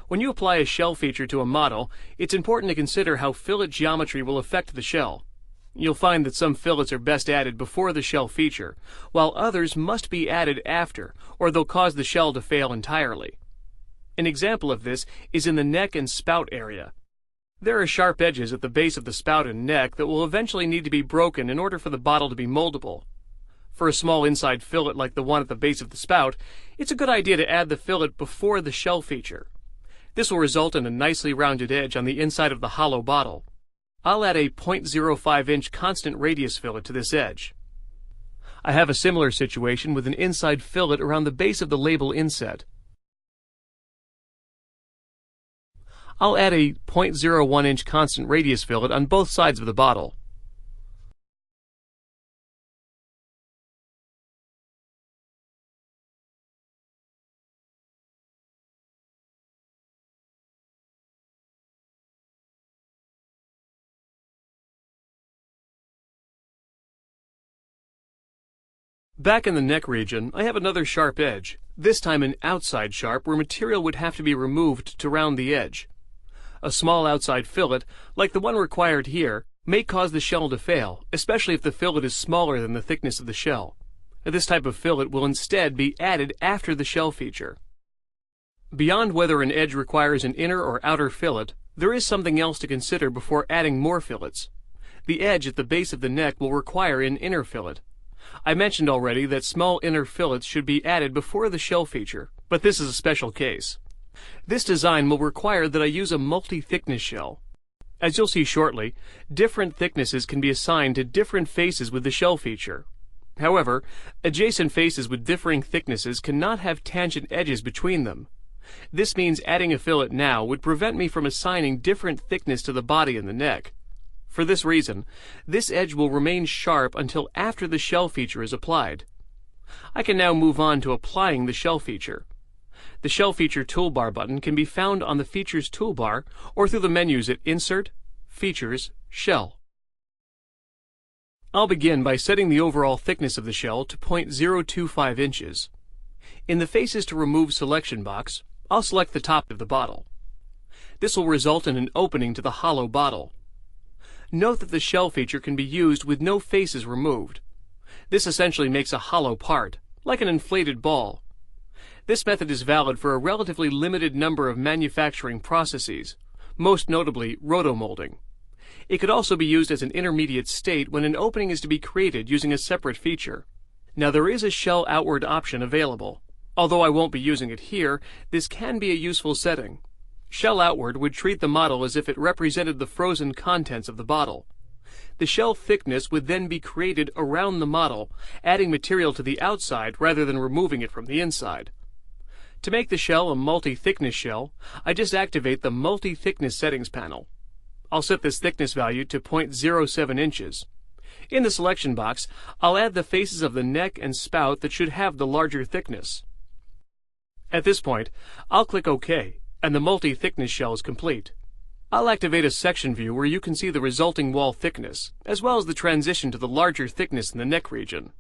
When you apply a shell feature to a model, it's important to consider how fillet geometry will affect the shell. You'll find that some fillets are best added before the shell feature, while others must be added after, or they'll cause the shell to fail entirely. An example of this is in the neck and spout area. There are sharp edges at the base of the spout and neck that will eventually need to be broken in order for the bottle to be moldable. For a small inside fillet like the one at the base of the spout, it's a good idea to add the fillet before the shell feature. This will result in a nicely rounded edge on the inside of the hollow bottle. I'll add a 0.05-inch constant radius fillet to this edge. I have a similar situation with an inside fillet around the base of the label inset. I'll add a 0.01-inch constant radius fillet on both sides of the bottle. Back in the neck region, I have another sharp edge, this time an outside sharp where material would have to be removed to round the edge. A small outside fillet, like the one required here, may cause the shell to fail, especially if the fillet is smaller than the thickness of the shell. This type of fillet will instead be added after the shell feature. Beyond whether an edge requires an inner or outer fillet, there is something else to consider before adding more fillets. The edge at the base of the neck will require an inner fillet. I mentioned already that small inner fillets should be added before the shell feature, but this is a special case. This design will require that I use a multi-thickness shell. As you'll see shortly, different thicknesses can be assigned to different faces with the shell feature. However, adjacent faces with differing thicknesses cannot have tangent edges between them. This means adding a fillet now would prevent me from assigning different thickness to the body and the neck. For this reason, this edge will remain sharp until after the shell feature is applied. I can now move on to applying the shell feature. The shell feature toolbar button can be found on the Features toolbar or through the menus at Insert, Features, Shell. I'll begin by setting the overall thickness of the shell to 0.025 inches. In the Faces to Remove selection box, I'll select the top of the bottle. This will result in an opening to the hollow bottle. Note that the shell feature can be used with no faces removed. This essentially makes a hollow part, like an inflated ball. This method is valid for a relatively limited number of manufacturing processes, most notably rotomolding. It could also be used as an intermediate state when an opening is to be created using a separate feature. Now there is a shell outward option available. Although I won't be using it here, this can be a useful setting. Shell outward would treat the model as if it represented the frozen contents of the bottle. The shell thickness would then be created around the model, adding material to the outside rather than removing it from the inside. To make the shell a multi-thickness shell, I just activate the Multi-Thickness Settings panel. I'll set this thickness value to 0.07 inches. In the selection box, I'll add the faces of the neck and spout that should have the larger thickness. At this point, I'll click OK, and the multi-thickness shell is complete. I'll activate a section view where you can see the resulting wall thickness, as well as the transition to the larger thickness in the neck region.